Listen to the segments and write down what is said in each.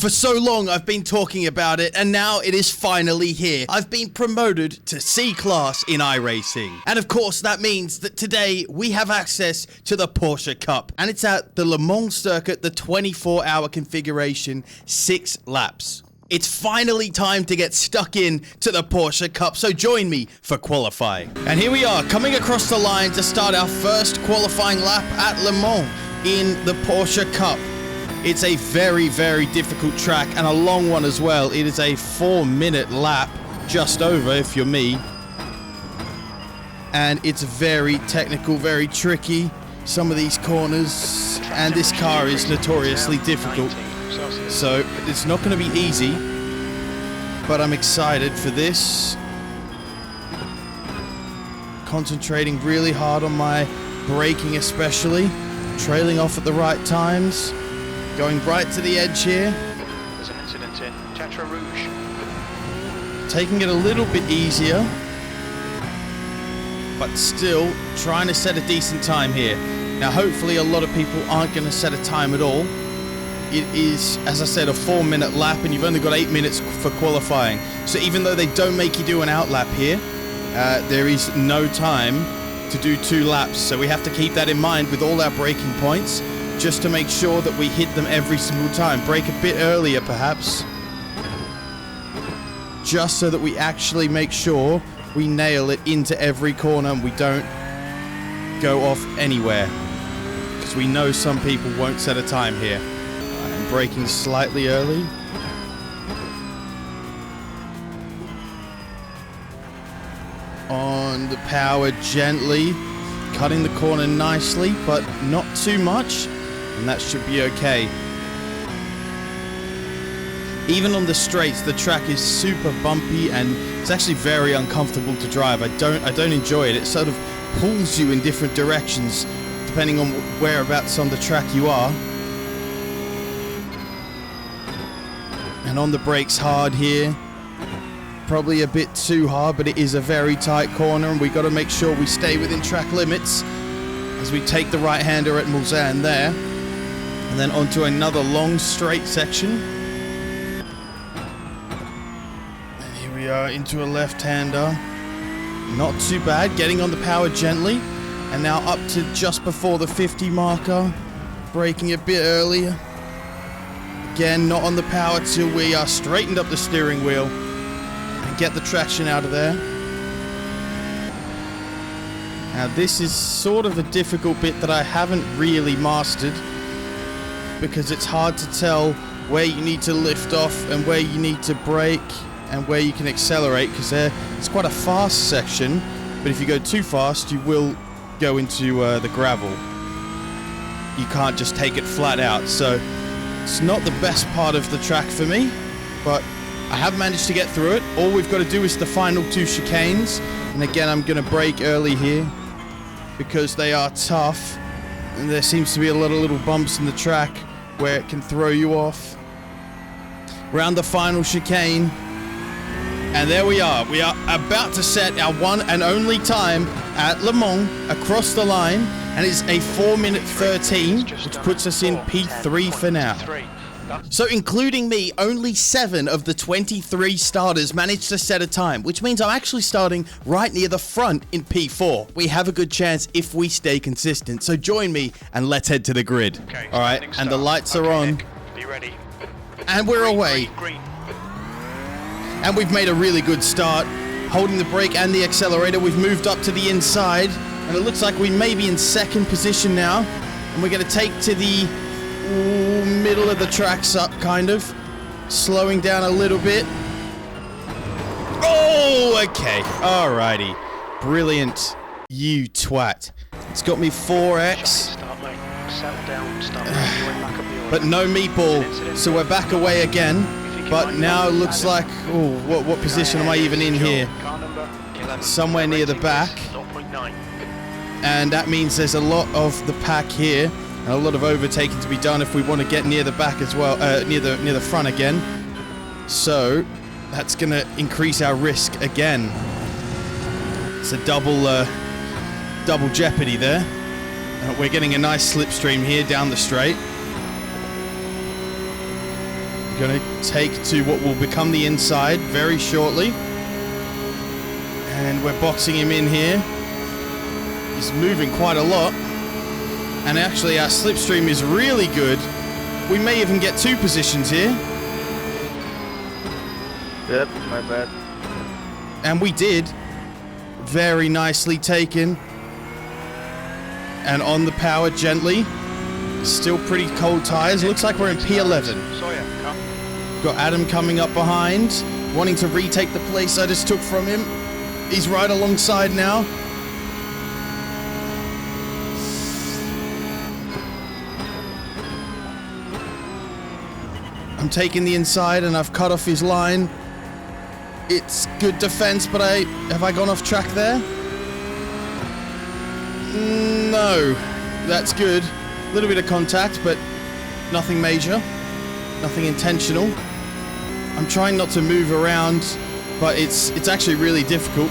For so long I've been talking about it, and now it is finally here. I've been promoted to C-Class in iRacing. And of course that means that today we have access to the Porsche Cup. And it's at the Le Mans circuit, the 24-hour configuration, 6 laps. It's finally time to get stuck in to the Porsche Cup, so join me for qualifying. And here we are, coming across the line to start our first qualifying lap at Le Mans in the Porsche Cup. It's a very, very difficult track and a long one as well. It is a 4-minute lap, just over if you're me. And it's very technical, very tricky, some of these corners, and this car is notoriously difficult. So it's not going to be easy, but I'm excited for this. Concentrating really hard on my braking especially, trailing off at the right times, going right to the edge here. There's an incident in Tetra Rouge. Taking it a little bit easier, but still trying to set a decent time here. Now hopefully a lot of people aren't going to set a time at all. It is, as I said, a 4-minute lap, and you've only got 8 minutes for qualifying. So even though they don't make you do an outlap here, there is no time to do 2 laps. So we have to keep that in mind with all our braking points, just to make sure that we hit them every single time. Brake a bit earlier, perhaps, just so that we actually make sure we nail it into every corner and we don't go off anywhere. Because we know some people won't set a time here. Braking slightly early. On the power gently, cutting the corner nicely, but not too much, and that should be okay. Even on the straights, the track is super bumpy and it's actually very uncomfortable to drive. I don't enjoy it. It sort of pulls you in different directions depending on whereabouts on the track you are. And on the brakes hard here, probably a bit too hard, but it is a very tight corner and we got to make sure we stay within track limits as we take the right-hander at Mulsanne there, and then onto another long straight section. And here we are into a left-hander, not too bad, getting on the power gently, and now up to just before the 50 marker, braking a bit earlier. Again, not on the power till we are straightened up the steering wheel and get the traction out of there. Now this is sort of a difficult bit that I haven't really mastered, because it's hard to tell where you need to lift off and where you need to brake and where you can accelerate, because it's quite a fast section, but if you go too fast you will go into the gravel. You can't just take it flat out, so it's not the best part of the track for me, but I have managed to get through it. All we've got to do is the final 2 chicanes, and again I'm going to brake early here because they are tough and there seems to be a lot of little bumps in the track where it can throw you off. Round the final chicane, and there we are. We are about to set our one and only time at Le Mans across the line, and it's a 4-minute 13, which puts us in P3 for now. So including me, only 7 of the 23 starters managed to set a time, which means I'm actually starting right near the front in P4. We have a good chance if we stay consistent, so join me and let's head to the grid. Okay, alright, and the lights are on. Nick, be ready. And we're away. Green. And we've made a really good start. Holding the brake and the accelerator, we've moved up to the inside, and it looks like we may be in 2nd position now, and we're going to take to the middle of the tracks up, kind of slowing down a little bit. Oh, okay, alrighty, brilliant, you twat. It's got me 4x, Start, mate. Settle down, start making your way back up the order. but no meatball, so we're back away again. But now it looks like, oh, what position am I even in here? Somewhere near the back. And that means there's a lot of the pack here, and a lot of overtaking to be done if we want to get near the back as well, near the front again. So that's going to increase our risk again. It's a double jeopardy there. We're getting a nice slipstream here down the straight. I'm going to take to what will become the inside very shortly. And we're boxing him in here. He's moving quite a lot. And actually our slipstream is really good. We may even get 2 positions here. Yep, my bad. And we did. Very nicely taken. And on the power gently. Still pretty cold tires. Looks like we're in P11. Got Adam coming up behind, wanting to retake the place I just took from him. He's right alongside now. I'm taking the inside and I've cut off his line. It's good defense, but have I gone off track there? No, that's good. A little bit of contact, but nothing major, nothing intentional. I'm trying not to move around, but it's actually really difficult.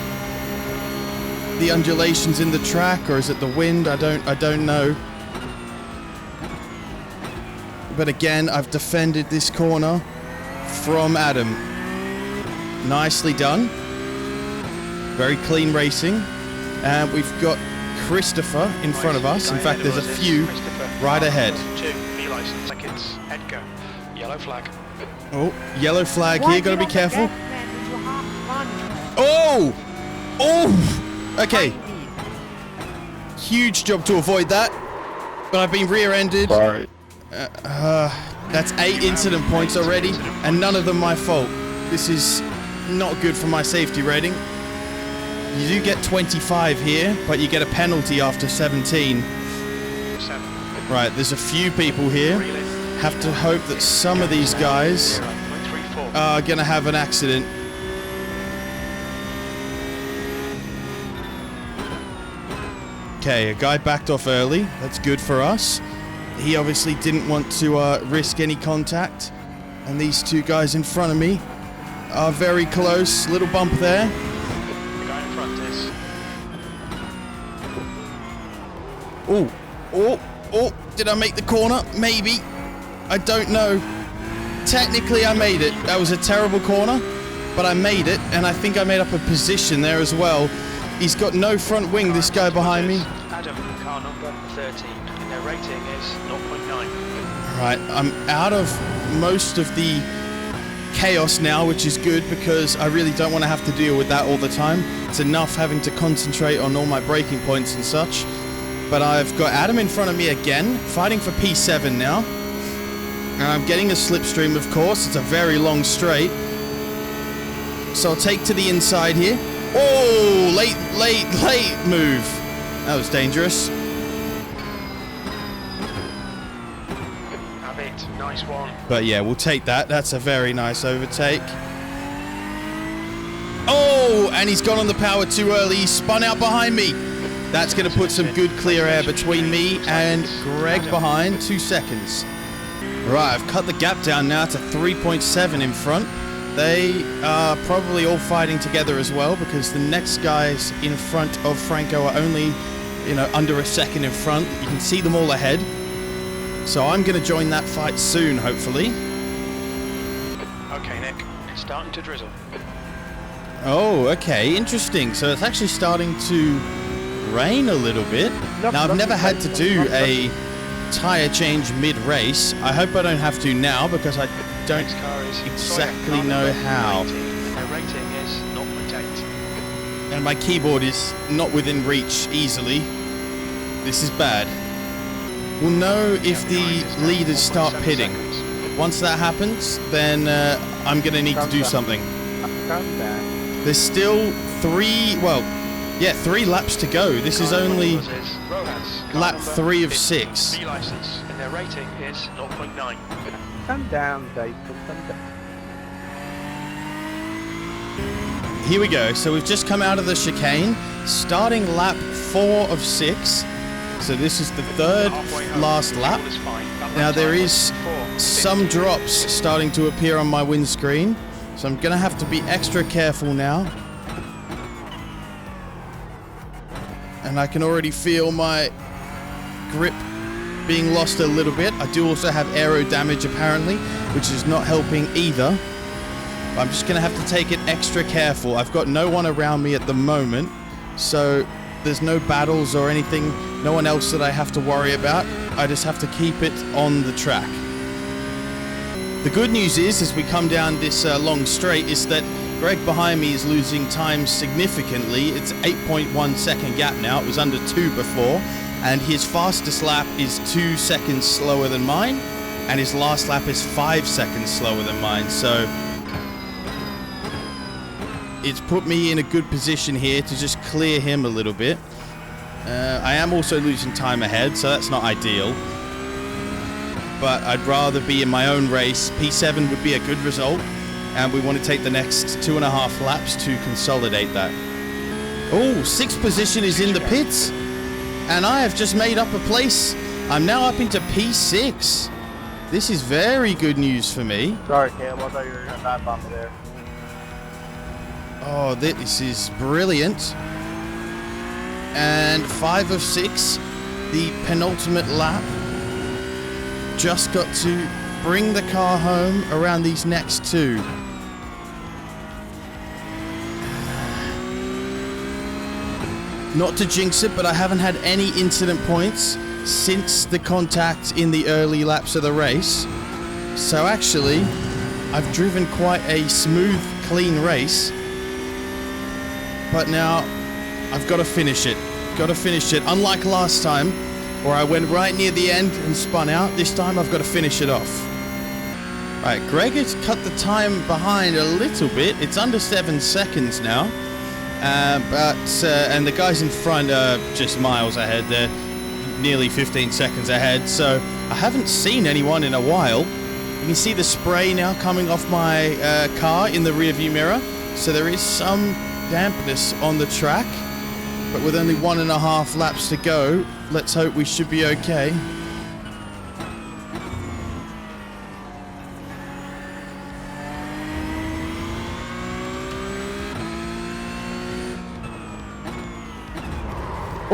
The undulations in the track, or is it the wind? I don't know. But again, I've defended this corner from Adam. Nicely done. Very clean racing. And we've got Christopher in front of us. In fact, there's a few right ahead. Yellow flag. Oh, yellow flag here. Got to be careful. Oh! Oh! Okay. Huge job to avoid that. But I've been rear-ended. Sorry. That's 8 incident points already, and none of them my fault. This is not good for my safety rating. You do get 25 here, but you get a penalty after 17. Right, there's a few people here. Have to hope that some of these guys are gonna have an accident. Okay, a guy backed off early. That's good for us. He obviously didn't want to risk any contact. And these 2 guys in front of me are very close. Little bump there. The guy in front is... Oh, oh, oh, did I make the corner? Maybe. I don't know. Technically, I made it. That was a terrible corner, but I made it, and I think I made up a position there as well. He's got no front wing, this guy behind me. Adam, car number 13. Their rating is 0.9. Right, I'm out of most of the chaos now, which is good because I really don't want to have to deal with that all the time. It's enough having to concentrate on all my braking points and such. But I've got Adam in front of me again, fighting for P7 now. And I'm getting a slipstream, of course. It's a very long straight. So I'll take to the inside here. Oh, late move. That was dangerous. Have it. Nice one. But yeah, we'll take that. That's a very nice overtake. Oh, and he's gone on the power too early. He spun out behind me. That's going to put some good clear air between me and Greg behind. 2 seconds. Right, I've cut the gap down now to 3.7 in front. They are probably all fighting together as well because the next guys in front of Franco are only, under a second in front. You can see them all ahead. So I'm going to join that fight soon, hopefully. Okay, Nick. It's starting to drizzle. Oh, okay. Interesting. So it's actually starting to rain a little bit. Now, I've never had to do a tyre change mid-race. I hope I don't have to now because I don't exactly know how. Their rating is 0.8. And my keyboard is not within reach easily. This is bad. We'll know if the leaders start pitting. Once that happens, then I'm going to need to do something. There's still 3 laps to go. This is only lap 3 of 6. license, and their rating is 0.9. Come down, Dave. Come down. Here we go. So we've just come out of the chicane, starting lap 4 of 6. So this is the 3rd last lap. Now there is some drops starting to appear on my windscreen, so I'm going to have to be extra careful now. And I can already feel my grip being lost a little bit. I do also have aero damage apparently, which is not helping either. I'm just going to have to take it extra careful. I've got no one around me at the moment, so there's no battles or anything, no one else that I have to worry about. I just have to keep it on the track. The good news is, as we come down this long straight, is that Greg behind me is losing time significantly. It's 8.1 second gap now. It was under 2 before, and his fastest lap is 2 seconds slower than mine, and his last lap is 5 seconds slower than mine. So it's put me in a good position here to just clear him a little bit. I am also losing time ahead, so that's not ideal. But I'd rather be in my own race. P7 would be a good result, and we want to take the next 2.5 laps to consolidate that. Oh, 6th position is in the pits, and I have just made up a place. I'm now up into P6. This is very good news for me. Sorry, Cam. I thought you were going to dive bomb me there. Oh, this is brilliant. And 5 of 6, the penultimate lap. Just got to bring the car home around these next 2. Not to jinx it, but I haven't had any incident points since the contact in the early laps of the race. So actually, I've driven quite a smooth, clean race. But now, I've got to finish it. Got to finish it. Unlike last time, where I went right near the end and spun out, this time I've got to finish it off. Right, Greg has cut the time behind a little bit. It's under 7 seconds now. And the guys in front are just miles ahead. They're nearly 15 seconds ahead. So I haven't seen anyone in a while. You can see the spray now coming off my car in the rearview mirror. So there is some dampness on the track, but with only 1.5 laps to go, let's hope we should be okay.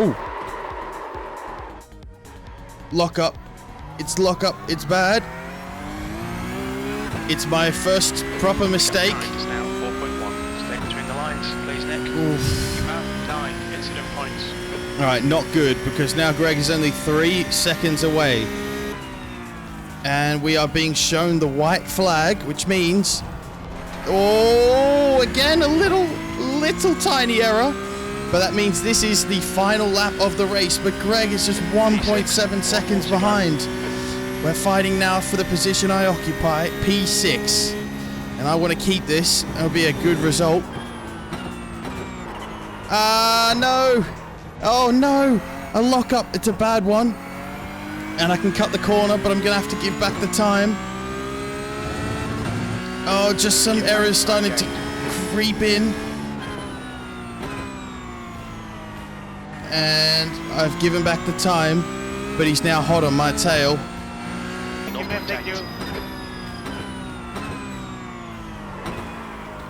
Oh, lock up. It's lock up. It's bad. It's my first proper mistake. It's now 4.1. Stay between the lines, please, Nick. Oof. About 9 incident points. All right, not good, because now Greg is only 3 seconds away. And we are being shown the white flag, which means... Oh, again, a little tiny error. But that means this is the final lap of the race. But Greg is just 1.7 seconds behind. We're fighting now for the position I occupy, P6. And I want to keep this. That'll be a good result. No. Oh, no. A lock-up. It's a bad one. And I can cut the corner, but I'm going to have to give back the time. Oh, just some errors starting to creep in. And I've given back the time, but he's now hot on my tail. Thank you.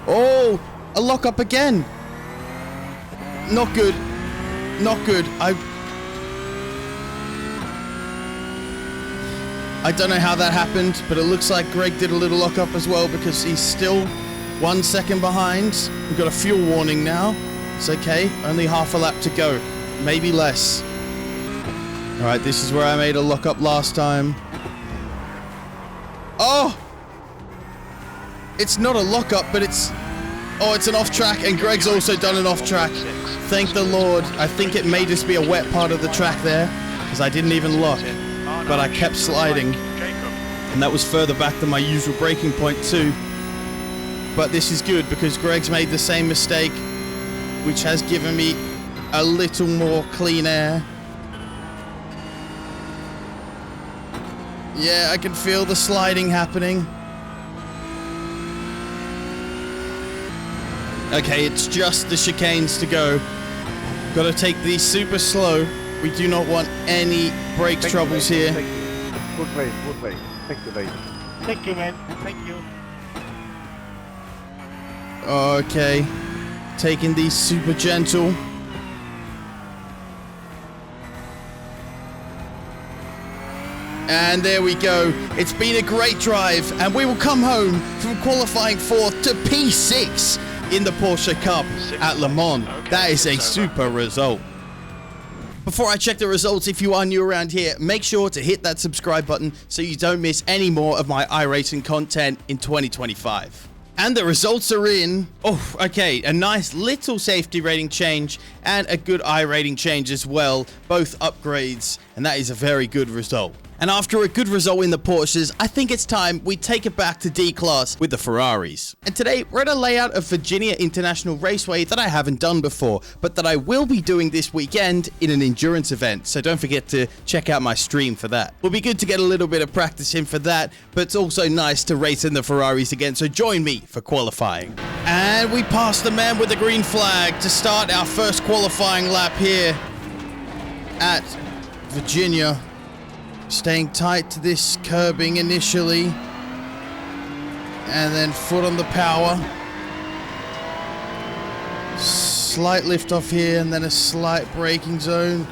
Oh, a lock-up again. Not good. Not good. I don't know how that happened, but it looks like Greg did a little lock-up as well, because he's still 1 second behind. We've got a fuel warning now. It's okay. Only half a lap to go. Maybe less. All right, this is where I made a lock-up last time. Oh! It's not a lock-up, but it's... Oh, it's an off-track, and Greg's also done an off-track. Thank the Lord. I think it may just be a wet part of the track there, because I didn't even lock. But I kept sliding. And that was further back than my usual braking point too. But this is good, because Greg's made the same mistake, which has given me a little more clean air. Yeah, I can feel the sliding happening. Okay, it's just the chicanes to go. Got to take these super slow. We do not want any brake troubles here. Thank you. Good play, good play. Thank you, mate. Thank you, man. Thank you. Okay, taking these super gentle. And there we go. It's been a great drive, and we will come home from qualifying fourth to P6 in the Porsche Cup at Le Mans. That is a super result. Before I check the results, if you are new around here, make sure to hit that subscribe button so you don't miss any more of my iRacing content in 2025. And the results are in. Oh, okay, a nice little safety rating change and a good I rating change as well, both upgrades, and that is a very good result. And after a good result in the Porsches, I think it's time we take it back to D-Class with the Ferraris. And today, we're at a layout of Virginia International Raceway that I haven't done before, but that I will be doing this weekend in an endurance event, so don't forget to check out my stream for that. It'll be good to get a little bit of practice in for that, but it's also nice to race in the Ferraris again, so join me for qualifying. And we pass the man with the green flag to start our first qualifying lap here at Virginia. Staying tight to this curbing initially, and then foot on the power. Slight lift off here, and then a slight braking zone.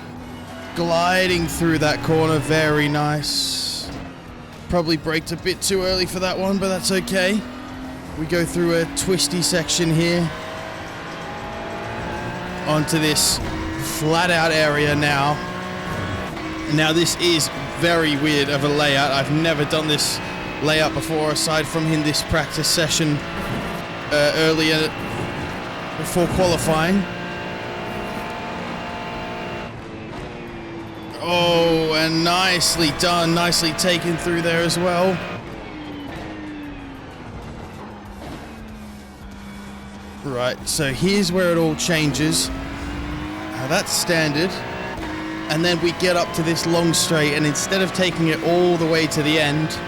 Gliding through that corner, very nice. Probably braked a bit too early for that one, but that's okay. We go through a twisty section here. Onto this flat out area now. Now this is very weird of a layout. I've never done this layout before, aside from in this practice session earlier before qualifying. Oh, and nicely done, nicely taken through there as well. Right, so here's where it all changes. Now that's standard. And then we get up to this long straight, and instead of taking it all the way to the end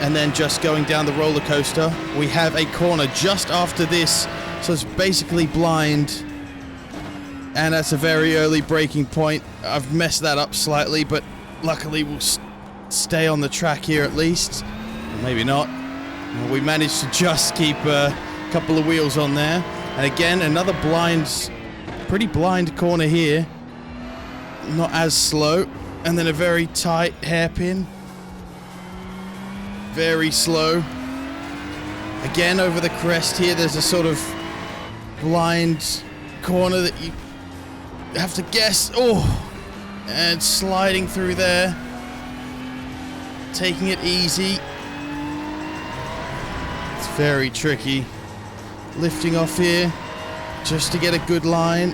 and then just going down the roller coaster, we have a corner just after this, so it's basically blind, and that's a very early braking point. I've messed that up slightly, but luckily we'll stay on the track here at least. Or maybe not. We managed to just keep a couple of wheels on there, and again another blind, pretty blind corner here. Not as slow, and then a very tight hairpin. Very slow. Again, over the crest here, there's a sort of blind corner that you have to guess. Oh, and sliding through there. Taking it easy. It's very tricky. Lifting off here just to get a good line.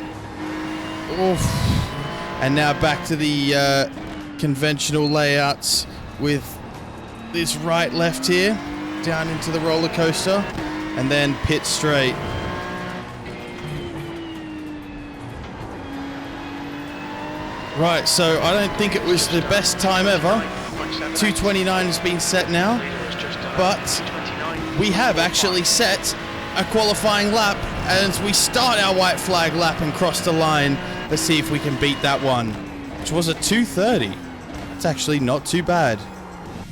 Oh. And now back to the conventional layouts with this right left here, down into the roller coaster, and then pit straight. Right, so I don't think it was the best time ever. 2:29 has been set now, but we have actually set a qualifying lap, and we start our white flag lap and cross the line. Let's see if we can beat that one, which was a 2:30. It's actually not too bad.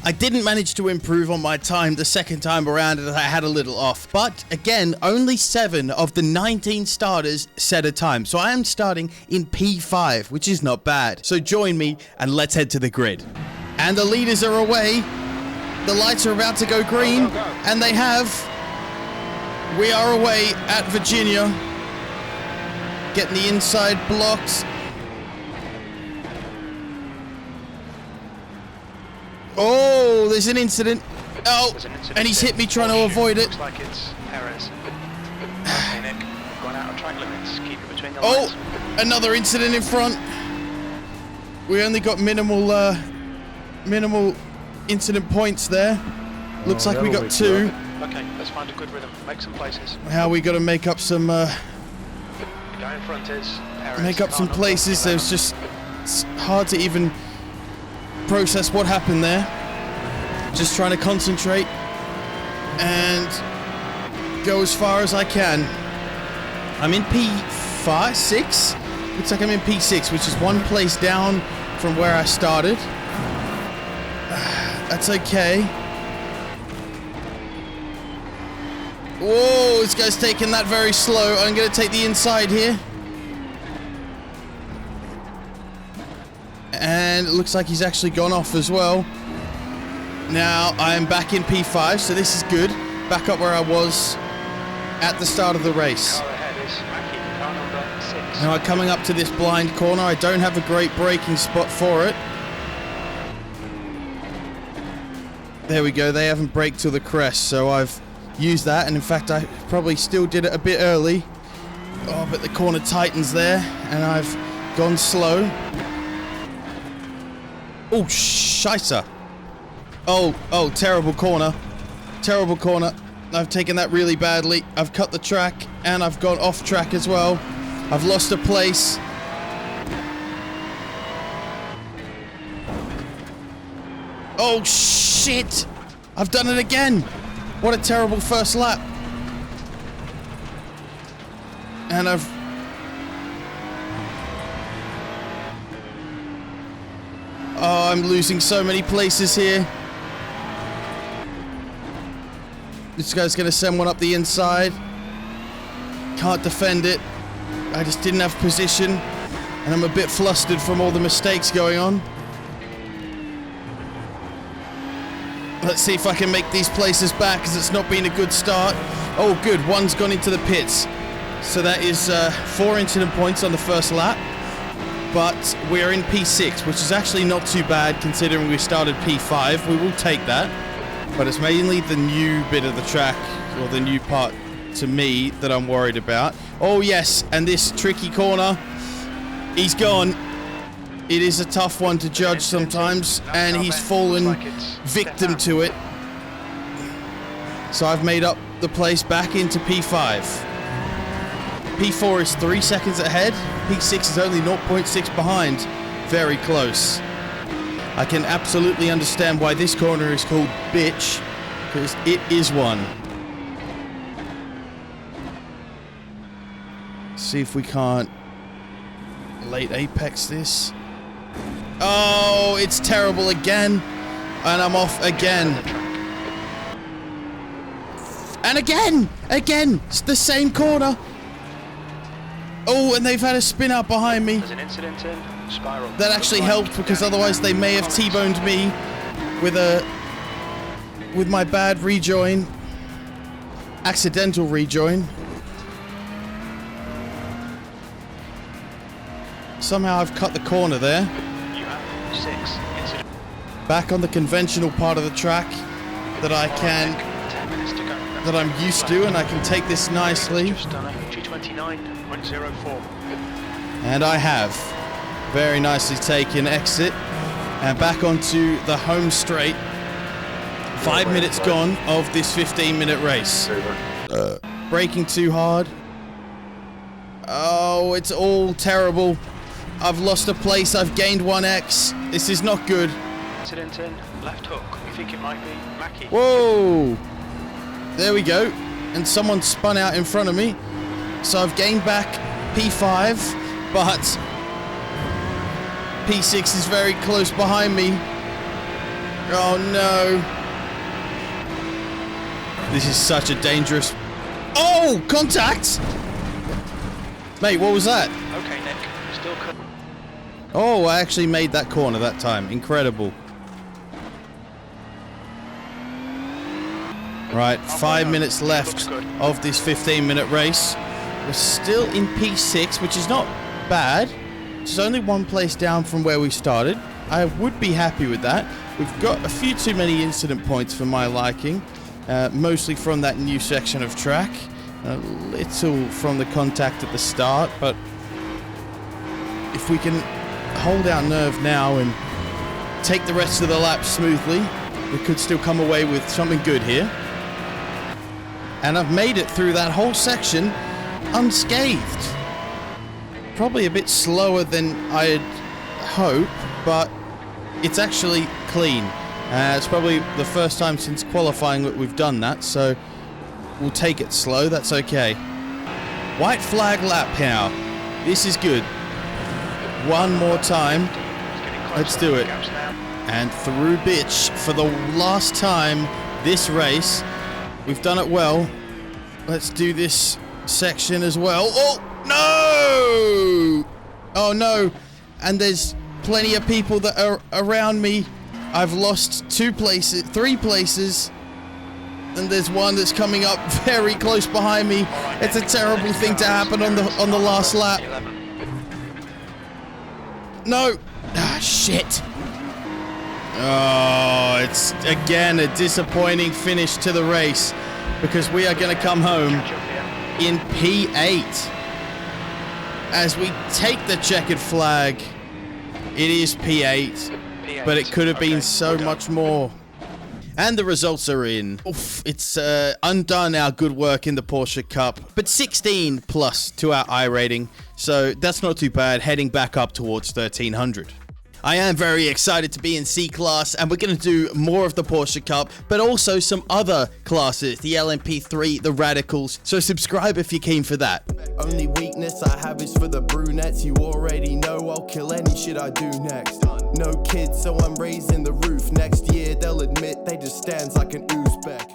I didn't manage to improve on my time the second time around, and I had a little off. But again, only 7 of the 19 starters set a time. So I am starting in P5, which is not bad. So join me and let's head to the grid. And the leaders are away. The lights are about to go green, and they have. We are away at Virginia. Getting the inside blocks. Oh, there's an incident. Oh, and he's hit me trying to avoid it. Looks like it's Perez. Okay, Nick, we've gone out of track limits. Keep it between the lines. Oh, another incident in front. We only got minimal incident points there. Looks like we got 2. Okay, let's find a good rhythm. Make some places. How we got to make up some. The guy in front is Perez. Make up some places. There's just it's hard to even process what happened there. Just trying to concentrate and go as far as I can. I'm in P5, 6. Looks like I'm in P6, which is 1 place down from where I started. That's okay. Whoa, this guy's taking that very slow. I'm going to take the inside here. And it looks like he's actually gone off as well. Now I am back in P5, so this is good. Back up where I was at the start of the race. Car ahead is Mackie, car number 6. Now coming up to this blind corner, I don't have a great braking spot for it. There we go, they haven't braked till the crest, so I've used that, and in fact I probably still did it a bit early. Oh, but the corner tightens there, and I've gone slow. Oh, scheisse. Oh, terrible corner. Terrible corner. I've taken that really badly. I've cut the track, and I've gone off track as well. I've lost a place. Oh, shit! I've done it again! What a terrible first lap. And oh, I'm losing so many places here. This guy's gonna send one up the inside. Can't defend it. I just didn't have position, and I'm a bit flustered from all the mistakes going on. Let's see if I can make these places back, because it's not been a good start. Oh, good. One's gone into the pits. So that is 4 incident points on the first lap. But we're in P6, which is actually not too bad considering we started P5. We will take that. But it's mainly the new bit of the track, or the new part to me, that I'm worried about. Oh, yes. And this tricky corner. He's gone. It is a tough one to judge sometimes, and he's fallen victim to it. So I've made up the place back into P5. P4 is 3 seconds ahead. P6 is only 0.6 behind. Very close. I can absolutely understand why this corner is called bitch, because it is one. See if we can't late apex this. Oh, it's terrible again. And I'm off again. And again! Again! It's the same corner. Oh, and they've had a spin out behind me. There's an incident in spiral. That actually helped, because otherwise they may have T-boned me with my bad rejoin. Accidental rejoin. Somehow I've cut the corner there. You have 6 incident. Back on the conventional part of the track that I can, 10 minutes to go. that I'm used to, and I can take this nicely. Just done a G29.04. And I have very nicely taken exit and back onto the home straight. 5 minutes gone of this 15-minute race. Braking too hard. Oh, it's all terrible. I've lost a place. I've gained 1x. This is not good. Incident in left hook. You think it might be Mackie? Whoa! There we go. And someone spun out in front of me. So I've gained back P5, but P6 is very close behind me. Oh no. This is such a dangerous... Oh! Contact! Mate, what was that? Okay, Nick. Still cut. Oh, I actually made that corner that time. Incredible. Right, 5 minutes left of this 15-minute race. We're still in P6, which is not bad. It's only 1 place down from where we started. I would be happy with that. We've got a few too many incident points for my liking, mostly from that new section of track. A little from the contact at the start, but if we can hold our nerve now and take the rest of the lap smoothly, we could still come away with something good here. And I've made it through that whole section unscathed. Probably a bit slower than I'd hope, but it's actually clean. It's probably the first time since qualifying that we've done that, so we'll take it slow, that's okay. White flag lap now. This is good. One more time. Let's do it. And through bitch for the last time this race. We've done it well. Let's do this section as well. Oh, no! Oh, no. And there's plenty of people that are around me. I've lost 3 places. And there's one that's coming up very close behind me. It's a terrible thing to happen on the last lap. No. Ah, shit. Oh, it's again a disappointing finish to the race because we are going to come home in P8 as we take the checkered flag. It is P8, but it could have been so much more. And the results are in. Oof, it's undone our good work in the Porsche Cup, but 16 plus to our iRating, so that's not too bad, heading back up towards 1300. I am very excited to be in C-Class, and we're going to do more of the Porsche Cup, but also some other classes, the LMP3, the Radicals, so subscribe if you're keen for that. Only weakness I have is for the brunettes. You already know I'll kill any shit I do next. No kids, so I'm raising the roof. Next year they'll admit they just stands like an Uzbek.